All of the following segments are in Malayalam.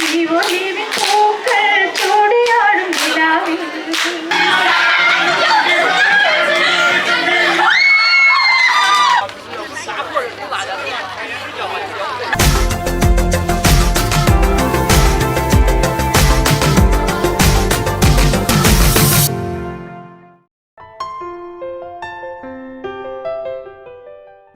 ഒലിവിൻ പൂക്കൾ ചൂടിയാടും നിലാവിൽ.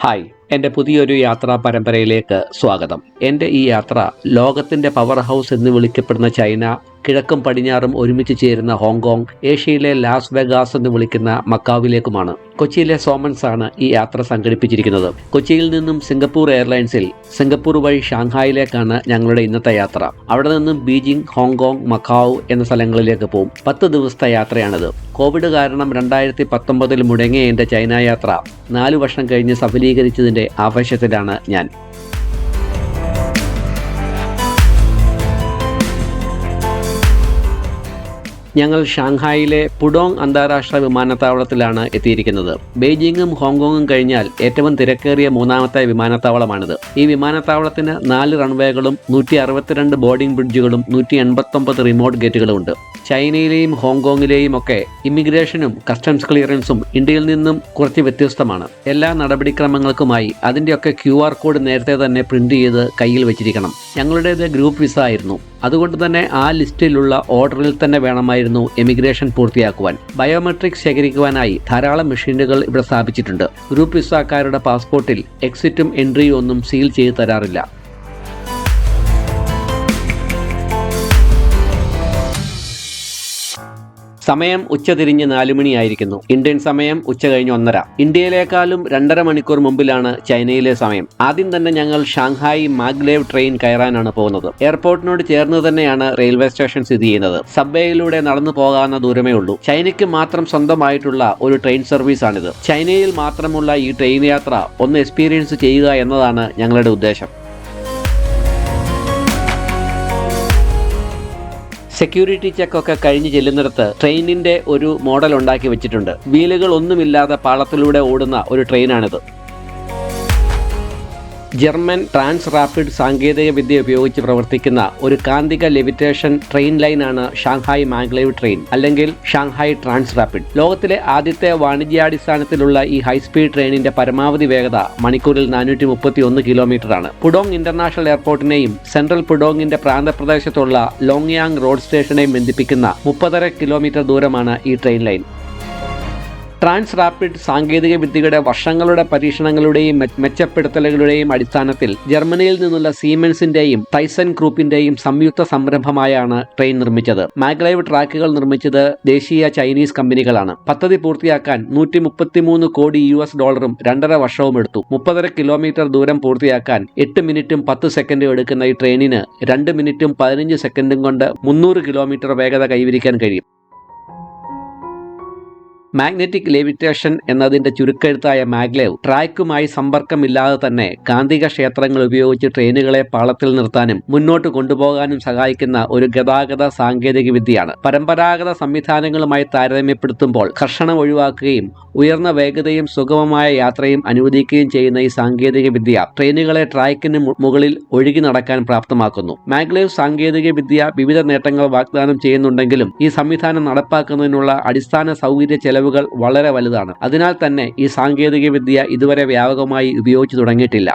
ഹായ്, എൻ്റെ പുതിയൊരു യാത്രാ പരമ്പരയിലേക്ക് സ്വാഗതം. എൻ്റെ ഈ യാത്ര ലോകത്തിൻ്റെ പവർ ഹൗസ് എന്ന് വിളിക്കപ്പെടുന്ന ചൈന, കിഴക്കും പടിഞ്ഞാറും ഒരുമിച്ച് ചേരുന്ന ഹോങ്കോങ്, ഏഷ്യയിലെ ലാസ് വെഗാസ് എന്ന് വിളിക്കുന്ന മക്കാവിലേക്കുമാണ്. കൊച്ചിയിലെ സോമൻസ് ആണ് ഈ യാത്ര സംഘടിപ്പിച്ചിരിക്കുന്നത്. കൊച്ചിയിൽ നിന്നും സിംഗപ്പൂർ എയർലൈൻസിൽ സിംഗപ്പൂർ വഴി ഷാങ്ഹായിലേക്കാണ് ഞങ്ങളുടെ ഇന്നത്തെ യാത്ര. അവിടെ നിന്നും ബീജിംഗ്, ഹോങ്കോങ്, മക്കാവ് എന്ന സ്ഥലങ്ങളിലേക്ക് പോകും. 10 ദിവസത്തെ യാത്രയാണിത്. കോവിഡ് കാരണം 2019 മുടങ്ങിയ എൻ്റെ ചൈന യാത്ര 4 വർഷം കഴിഞ്ഞ് സഫലീകരിച്ചതിൻ്റെ ആവേശത്തിലാണ് ഞാൻ. ഞങ്ങൾ ഷാങ്ഹായിലെ പുഡോങ് അന്താരാഷ്ട്ര വിമാനത്താവളത്തിലാണ് എത്തിയിരിക്കുന്നത്. ബെയ്ജിങ്ങും ഹോങ്കോങ്ങും കഴിഞ്ഞാൽ ഏറ്റവും തിരക്കേറിയ 3ാമത്തെ വിമാനത്താവളമാണിത്. ഈ വിമാനത്താവളത്തിന് 4 റൺവേകളും 162 ബോർഡിംഗ് ബ്രിഡ്ജുകളും 189 റിമോട്ട് ഗേറ്റുകളും ഉണ്ട്. ചൈനയിലെയും ഹോങ്കോങ്ങിലെയും ഒക്കെ ഇമിഗ്രേഷനും കസ്റ്റംസ് ക്ലിയറൻസും ഇന്ത്യയിൽ നിന്നും കുറച്ച് വ്യത്യസ്തമാണ്. എല്ലാ നടപടിക്രമങ്ങൾക്കുമായി അതിൻ്റെയൊക്കെ QR കോഡ് നേരത്തെ തന്നെ പ്രിന്റ് ചെയ്ത് കയ്യിൽ വെച്ചിരിക്കണം. ഞങ്ങളുടേത് ഗ്രൂപ്പ് വിസ ആയിരുന്നു. അതുകൊണ്ട് തന്നെ ആ ലിസ്റ്റിലുള്ള ഓർഡറിൽ തന്നെ വേണമായിരുന്നു എമിഗ്രേഷൻ പൂർത്തിയാക്കുവാൻ. ബയോമെട്രിക്സ് ശേഖരിക്കുവാനായി ധാരാളം മെഷീനുകൾ ഇവിടെ സ്ഥാപിച്ചിട്ടുണ്ട്. ഗ്രൂപ്പ് വിസക്കാരുടെ പാസ്പോർട്ടിൽ എക്സിറ്റും എൻട്രിയും ഒന്നും സീൽ ചെയ്ത് തരാറില്ല. സമയം ഉച്ചതിരിഞ്ഞ് 4 മണിയായിരിക്കുന്നു. ഇന്ത്യൻ സമയം ഉച്ച കഴിഞ്ഞ് 1:30. ഇന്ത്യയിലേക്കാളും 2.5 മണിക്കൂർ മുമ്പിലാണ് ചൈനയിലെ സമയം. ആദ്യം തന്നെ ഞങ്ങൾ ഷാങ്ഹായി മാഗ്ലേവ് ട്രെയിൻ കയറാനാണ് പോകുന്നത്. എയർപോർട്ടിനോട് ചേർന്ന് തന്നെയാണ് റെയിൽവേ സ്റ്റേഷൻ സ്ഥിതി ചെയ്യുന്നത്. സബ്വേയിലൂടെ നടന്നു പോകാവുന്ന ദൂരമേ ഉള്ളൂ. ചൈനയ്ക്ക് മാത്രം സ്വന്തമായിട്ടുള്ള ഒരു ട്രെയിൻ സർവീസാണിത്. ചൈനയിൽ മാത്രമുള്ള ഈ ട്രെയിൻ യാത്ര ഒന്ന് എക്സ്പീരിയൻസ് ചെയ്യുക എന്നതാണ് ഞങ്ങളുടെ ഉദ്ദേശം. സെക്യൂരിറ്റി ചെക്കൊക്കെ കഴിഞ്ഞ് ചെല്ലുന്നിടത്ത് ട്രെയിനിൻ്റെ ഒരു മോഡൽ ഉണ്ടാക്കി വെച്ചിട്ടുണ്ട്. വീലുകൾ ഒന്നുമില്ലാതെ പാളത്തിലൂടെ ഓടുന്ന ഒരു ട്രെയിനാണിത്. ജർമ്മൻ ട്രാൻസ് റാപ്പിഡ് സാങ്കേതിക വിദ്യ ഉപയോഗിച്ച് പ്രവർത്തിക്കുന്ന ഒരു കാന്തിക ലെവിറ്റേഷൻ ട്രെയിൻ ലൈനാണ് ഷാങ്ഹായി മാഗ്ലേവ് ട്രെയിൻ, അല്ലെങ്കിൽ ഷാങ്ഹായി ട്രാൻസ് റാപ്പിഡ്. ലോകത്തിലെ ആദ്യത്തെ വാണിജ്യാടിസ്ഥാനത്തിലുള്ള ഈ ഹൈസ്പീഡ് ട്രെയിനിന്റെ പരമാവധി വേഗത മണിക്കൂറിൽ 431 കിലോമീറ്ററാണ്. പുഡോങ് ഇന്റർനാഷണൽ എയർപോർട്ടിനെയും സെൻട്രൽ പുഡോങ്ങിന്റെ പ്രാന്തപ്രദേശത്തുള്ള ലോങ്യാങ് റോഡ് സ്റ്റേഷനെയും ബന്ധിപ്പിക്കുന്ന 30.5 കിലോമീറ്റർ ദൂരമാണ് ഈ ട്രെയിൻ ലൈൻ. ട്രാൻസ് റാപ്പിഡ് സാങ്കേതിക വിദ്യയുടെ വർഷങ്ങളുടെ പരീക്ഷണങ്ങളുടെയും മെച്ചപ്പെടുത്തലുകളുടെയും അടിസ്ഥാനത്തിൽ ജർമ്മനിയിൽ നിന്നുള്ള സീമെൻസിന്റെയും ടൈസൺ ഗ്രൂപ്പിന്റെയും സംയുക്ത സംരംഭമായാണ് ട്രെയിൻ നിർമ്മിച്ചത്. മാഗ്ലേവ് ട്രാക്കുകൾ നിർമ്മിച്ചത് ദേശീയ ചൈനീസ് കമ്പനികളാണ്. പദ്ധതി പൂർത്തിയാക്കാൻ $133 കോടി 2.5 വർഷവും എടുത്തു. 30.5 കിലോമീറ്റർ ദൂരം പൂർത്തിയാക്കാൻ 8 മിനിറ്റും 10 സെക്കൻഡും എടുക്കുന്ന ഈ ട്രെയിനിന് 2 മിനിറ്റും 15 സെക്കൻഡും കൊണ്ട് 300 കിലോമീറ്റർ വേഗത കൈവരിക്കാൻ കഴിയും. മാഗ്നറ്റിക് ലെവിറ്റേഷൻ എന്നതിന്റെ ചുരുക്കെഴുത്തായ മാഗ്ലേവ് ട്രാക്കുമായി സമ്പർക്കമില്ലാതെ തന്നെ കാന്തിക ക്ഷേത്രങ്ങൾ ഉപയോഗിച്ച് ട്രെയിനുകളെ പാളത്തിൽ നിർത്താനും മുന്നോട്ട് കൊണ്ടുപോകാനും സഹായിക്കുന്ന ഒരു ഗതാഗത സാങ്കേതിക വിദ്യയാണ്. പരമ്പരാഗത സംവിധാനങ്ങളുമായി താരതമ്യപ്പെടുത്തുമ്പോൾ ഘർഷണം ഒഴിവാക്കുകയും ഉയർന്ന വേഗതയും സുഗമമായ യാത്രയും അനുവദിക്കുകയും ചെയ്യുന്ന ഈ സാങ്കേതിക വിദ്യ ട്രെയിനുകളെ ട്രാക്കിന് മുകളിൽ ഒഴുകി നടക്കാൻ പ്രാപ്തമാക്കുന്നു. മാഗ്ലേവ് സാങ്കേതിക വിദ്യ വിവിധ നേട്ടങ്ങൾ വാഗ്ദാനം ചെയ്യുന്നുണ്ടെങ്കിലും ഈ സംവിധാനം നടപ്പാക്കുന്നതിനുള്ള അടിസ്ഥാന സൗകര്യ ചെലവുകൾ വളരെ വലുതാണ്. അതിനാൽ തന്നെ ഈ സാങ്കേതിക വിദ്യ ഇതുവരെ വ്യാപകമായി ഉപയോഗിച്ചു തുടങ്ങിയിട്ടില്ല.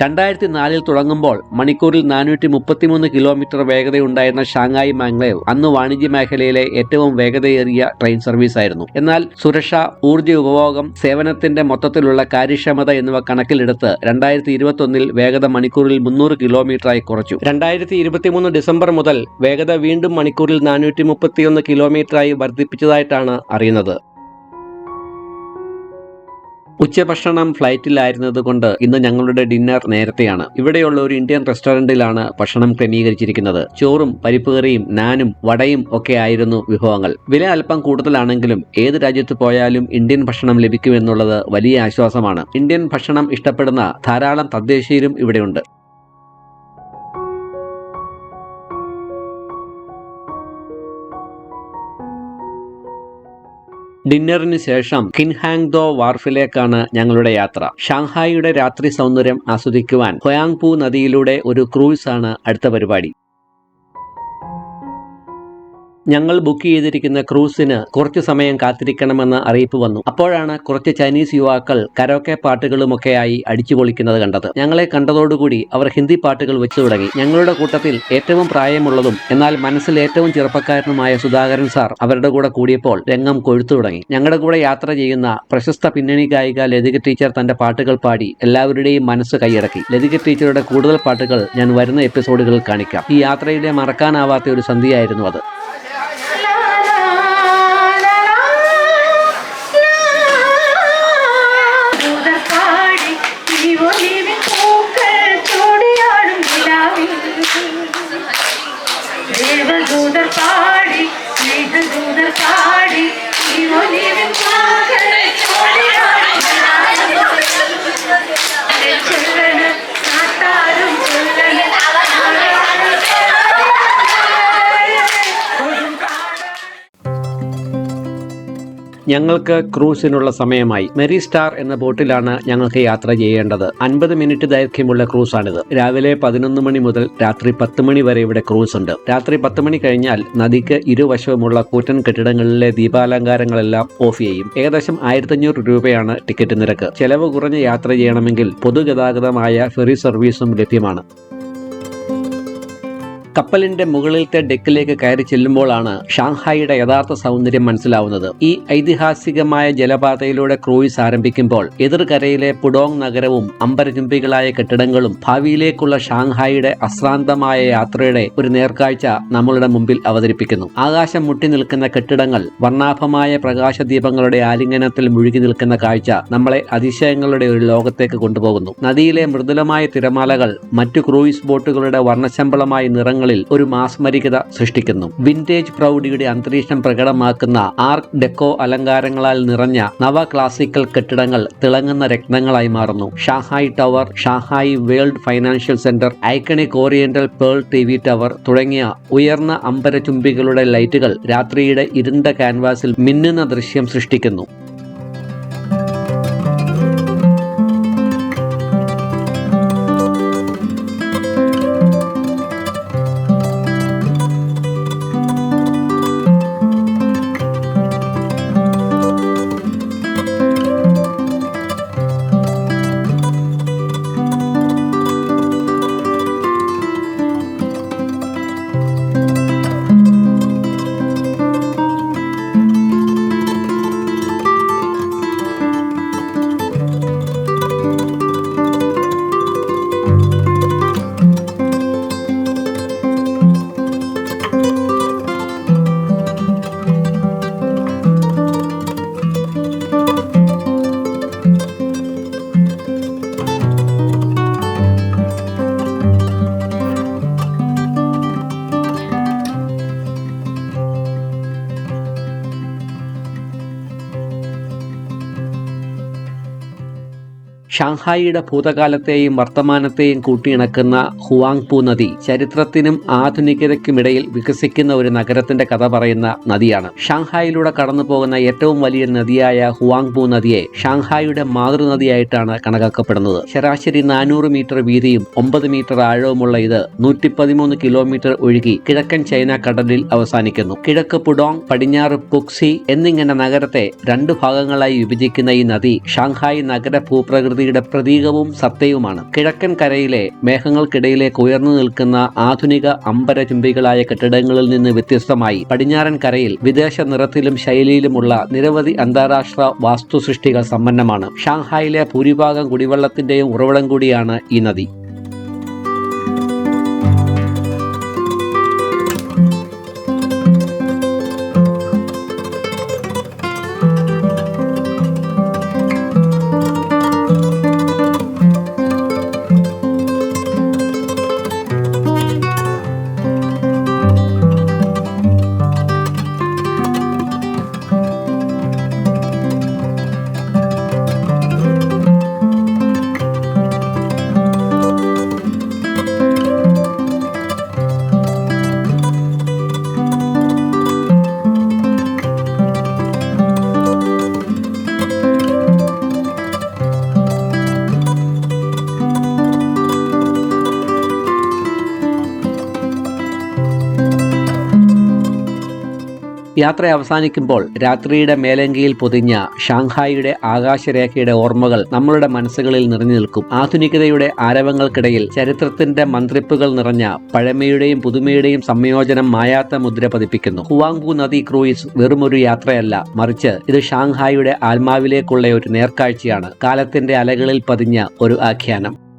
2004 തുടങ്ങുമ്പോൾ മണിക്കൂറിൽ 433 കിലോമീറ്റർ വേഗതയുണ്ടായിരുന്ന ഷാങ്ഹായി മാഗ്ലേവ് അന്ന് വാണിജ്യ മേഖലയിലെ ഏറ്റവും വേഗതയേറിയ ട്രെയിൻ സർവീസായിരുന്നു. എന്നാൽ സുരക്ഷ, ഊർജ്ജ ഉപഭോഗം, സേവനത്തിന്റെ മൊത്തത്തിലുള്ള കാര്യക്ഷമത എന്നിവ കണക്കിലെടുത്ത് 2021 വേഗത മണിക്കൂറിൽ 300 കിലോമീറ്ററായി കുറച്ചു. 2023 ഡിസംബർ മുതൽ വേഗത വീണ്ടും മണിക്കൂറിൽ 431 കിലോമീറ്ററായി വർദ്ധിപ്പിച്ചതായിട്ടാണ് അറിയുന്നത്. ഉച്ചഭക്ഷണം ഫ്ലൈറ്റിലായിരുന്നത് കൊണ്ട് ഇന്ന് ഞങ്ങളുടെ ഡിന്നർ നേരത്തെയാണ്. ഇവിടെയുള്ള ഒരു ഇന്ത്യൻ റെസ്റ്റോറന്റിലാണ് ഭക്ഷണം ക്രമീകരിച്ചിരിക്കുന്നത്. ചോറും പരിപ്പ് കറിയും നാനും വടയും ഒക്കെ ആയിരുന്നു വിഭവങ്ങൾ. വില അല്പം കൂടുതലാണെങ്കിലും ഏത് രാജ്യത്ത് പോയാലും ഇന്ത്യൻ ഭക്ഷണം ലഭിക്കുമെന്നുള്ളത് വലിയ ആശ്വാസമാണ്. ഇന്ത്യൻ ഭക്ഷണം ഇഷ്ടപ്പെടുന്ന ധാരാളം തദ്ദേശീയരും ഇവിടെയുണ്ട്. ഡിന്നറിന് ശേഷം കിൻഹാങ്ദോ വാർഫിലേക്കാണ് ഞങ്ങളുടെ യാത്ര. ഷാങ്ഹായിയുടെ രാത്രി സൗന്ദര്യം ആസ്വദിക്കുവാൻ ഹൊയാങ്പു നദിയിലൂടെ ഒരു ക്രൂയിസ് ആണ് അടുത്ത പരിപാടി. ഞങ്ങൾ ബുക്ക് ചെയ്തിരിക്കുന്ന ക്രൂസിന് കുറച്ചു സമയം കാത്തിരിക്കണമെന്ന് അറിയിപ്പ് വന്നു. അപ്പോഴാണ് കുറച്ച് ചൈനീസ് യുവാക്കൾ കരോക്കെ പാട്ടുകളുമൊക്കെയായി അടിച്ചു പൊളിക്കുന്നത് കണ്ടത്. ഞങ്ങളെ കണ്ടതോടുകൂടി അവർ ഹിന്ദി പാട്ടുകൾ വെച്ചു തുടങ്ങി. ഞങ്ങളുടെ കൂട്ടത്തിൽ ഏറ്റവും പ്രായമുള്ളതും എന്നാൽ മനസ്സിൽ ഏറ്റവും ചെറുപ്പക്കാരനുമായ സുധാകരൻ സാർ അവരുടെ കൂടെ കൂടിയപ്പോൾ രംഗം കൊഴുത്തു തുടങ്ങി. ഞങ്ങളുടെ കൂടെ യാത്ര ചെയ്യുന്ന പ്രശസ്ത പിന്നണി ഗായിക ലതിക ടീച്ചർ തന്റെ പാട്ടുകൾ പാടി എല്ലാവരുടെയും മനസ്സ് കൈയടക്കി. ലതിക ടീച്ചറുടെ കൂടുതൽ പാട്ടുകൾ ഞാൻ വരുന്ന എപ്പിസോഡുകളിൽ കാണിക്കാം. ഈ യാത്രയിലെ മറക്കാനാവാത്ത ഒരു സന്ധ്യയായിരുന്നു അത്. ഞങ്ങൾക്ക് ക്രൂസിനുള്ള സമയമായി. മെറി സ്റ്റാർ എന്ന ബോട്ടിലാണ് ഞങ്ങൾക്ക് യാത്ര ചെയ്യേണ്ടത്. 50 മിനിറ്റ് ദൈർഘ്യമുള്ള ക്രൂസാണിത്. രാവിലെ 11 മണി മുതൽ രാത്രി 10 മണി വരെ ഇവിടെ ക്രൂസ് ഉണ്ട്. രാത്രി 10 മണി കഴിഞ്ഞാൽ നദിക്ക് ഇരുവശവുമുള്ള കൂറ്റൻ കെട്ടിടങ്ങളിലെ ദീപാലങ്കാരങ്ങളെല്ലാം ഓഫ് ചെയ്യും. ഏകദേശം 1500 രൂപയാണ് ടിക്കറ്റ് നിരക്ക്. ചെലവ് കുറഞ്ഞ് യാത്ര ചെയ്യണമെങ്കിൽ പൊതുഗതാഗതമായ ഫെറി സർവീസും ലഭ്യമാണ്. കപ്പലിന്റെ മുകളിലത്തെ ഡെക്കിലേക്ക് കയറി ചെല്ലുമ്പോഴാണ് ഷാങ്ഹായിയുടെ യഥാർത്ഥ സൗന്ദര്യം മനസ്സിലാവുന്നത്. ഈ ഐതിഹാസികമായ ജലപാതയിലൂടെ ക്രൂയിസ് ആരംഭിക്കുമ്പോൾ എതിർകരയിലെ പുഡോങ് നഗരവും അമ്പരചുംബികളായ കെട്ടിടങ്ങളും ഭാവിയിലേക്കുള്ള ഷാങ്ഹായിയുടെ അശ്രാന്തമായ യാത്രയുടെ ഒരു നേർക്കാഴ്ച നമ്മളുടെ മുമ്പിൽ അവതരിപ്പിക്കുന്നു. ആകാശം മുട്ടി നിൽക്കുന്ന കെട്ടിടങ്ങൾ വർണ്ണാഭമായ പ്രകാശദീപങ്ങളുടെ ആലിംഗനത്തിൽ മുഴുകി നിൽക്കുന്ന കാഴ്ച നമ്മളെ അതിശയങ്ങളുടെ ഒരു ലോകത്തേക്ക് കൊണ്ടുപോകുന്നു. നദിയിലെ മൃദുലമായ തിരമാലകൾ മറ്റു ക്രൂയിസ് ബോട്ടുകളുടെ വർണ്ണശമ്പളമായ നിറങ്ങൾ ഒരു മാസ്മരികത സൃഷ്ടിക്കുന്നു. വിന്റേജ് പ്രൗഢിയുടെ അന്തരീക്ഷം പ്രകടമാക്കുന്ന ആർക്ക് ഡെക്കോ അലങ്കാരങ്ങളാൽ നിറഞ്ഞ നവ ക്ലാസിക്കൽ കെട്ടിടങ്ങൾ തിളങ്ങുന്ന രത്നങ്ങളായി മാറുന്നു. Shanghai tower, Shanghai world financial centre, iconic oriental pearl TV tower തുടങ്ങിയ ഉയർന്ന അമ്പരചുംബികളുടെ ലൈറ്റുകൾ രാത്രിയുടെ ഇരുണ്ട ക്യാൻവാസിൽ മിന്നുന്ന ദൃശ്യം സൃഷ്ടിക്കുന്നു. ഷാങ്ഹായിയുടെ ഭൂതകാലത്തെയും വർത്തമാനത്തെയും കൂട്ടിയിണക്കുന്ന ഹുവാങ്പു നദി ചരിത്രത്തിനും ആധുനികതയ്ക്കുമിടയിൽ വികസിക്കുന്ന ഒരു നഗരത്തിന്റെ കഥ പറയുന്ന നദിയാണ്. ഷാങ്ഹായിലൂടെ കടന്നു പോകുന്ന ഏറ്റവും വലിയ നദിയായ ഹുവാങ്പു നദിയെ ഷാങ്ഹായിയുടെ മാതൃനദിയായിട്ടാണ് കണക്കാക്കപ്പെടുന്നത്. ശരാശരി 400 മീറ്റർ വീതിയും 9 മീറ്റർ ആഴവുമുള്ള ഇത് 113 കിലോമീറ്റർ ഒഴുകി കിഴക്കൻ ചൈന കടലിൽ അവസാനിക്കുന്നു. കിഴക്ക് പുഡോങ്, പടിഞ്ഞാറ് പുക്സി എന്നിങ്ങനെ നഗരത്തെ 2 ഭാഗങ്ങളായി വിഭജിക്കുന്ന ഈ നദി ഷാങ്ഹായ് നഗര ഭൂപ്രകൃതിയുടെ പ്രതീകവും സത്തയുമാണ്. കിഴക്കൻ കരയിലെ മേഘങ്ങൾക്കിടയിലേക്ക് ഉയർന്നു നിൽക്കുന്ന ആധുനിക അമ്പരചുംബികളായ കെട്ടിടങ്ങളിൽ നിന്ന് വ്യത്യസ്തമായി പടിഞ്ഞാറൻ കരയിൽ വിദേശ നിറത്തിലും ശൈലിയിലുമുള്ള നിരവധി അന്താരാഷ്ട്ര വാസ്തുസൃഷ്ടികൾ സമ്പന്നമാണ്. ഷാങ്ഹായിലെ ഭൂരിഭാഗം കുടിവെള്ളത്തിന്റെയും ഉറവിടം കൂടിയാണ് ഈ നദി. യാത്ര അവസാനിക്കുമ്പോൾ രാത്രിയുടെ മേലങ്കിയിൽ പൊതിഞ്ഞ ഷാങ്ഹായിയുടെ ആകാശരേഖയുടെ ഓർമ്മകൾ നമ്മളുടെ മനസ്സുകളിൽ നിറഞ്ഞു നിൽക്കും. ആധുനികതയുടെ ആരവങ്ങൾക്കിടയിൽ ചരിത്രത്തിന്റെ മന്ത്രിപ്പുകൾ നിറഞ്ഞ പഴമയുടെയും പുതുമയുടെയും സംയോജനം മായാത്ത മുദ്ര പതിപ്പിക്കുന്നു. ഹുവാങ്ബു നദി ക്രൂയിസ് വെറുമൊരു യാത്രയല്ല, മറിച്ച് ഇത് ഷാങ്ഹായിയുടെ ആത്മാവിലേക്കുള്ള ഒരു നേർക്കാഴ്ചയാണ്, കാലത്തിന്റെ അലകളിൽ പതിഞ്ഞ ഒരു ആഖ്യാനം.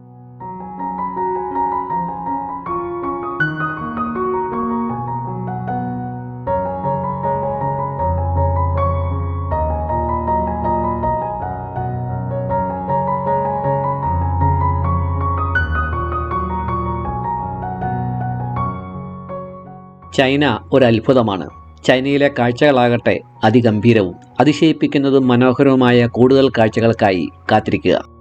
ചൈന ഒരു അത്ഭുതമാണ്. ചൈനയിലെ കാഴ്ചകളാകട്ടെ അതിഗംഭീരവും അതിശയിപ്പിക്കുന്നതും മനോഹരവുമായ കൂടുതൽ കാഴ്ചകൾക്കായി കാത്തിരിക്കുക.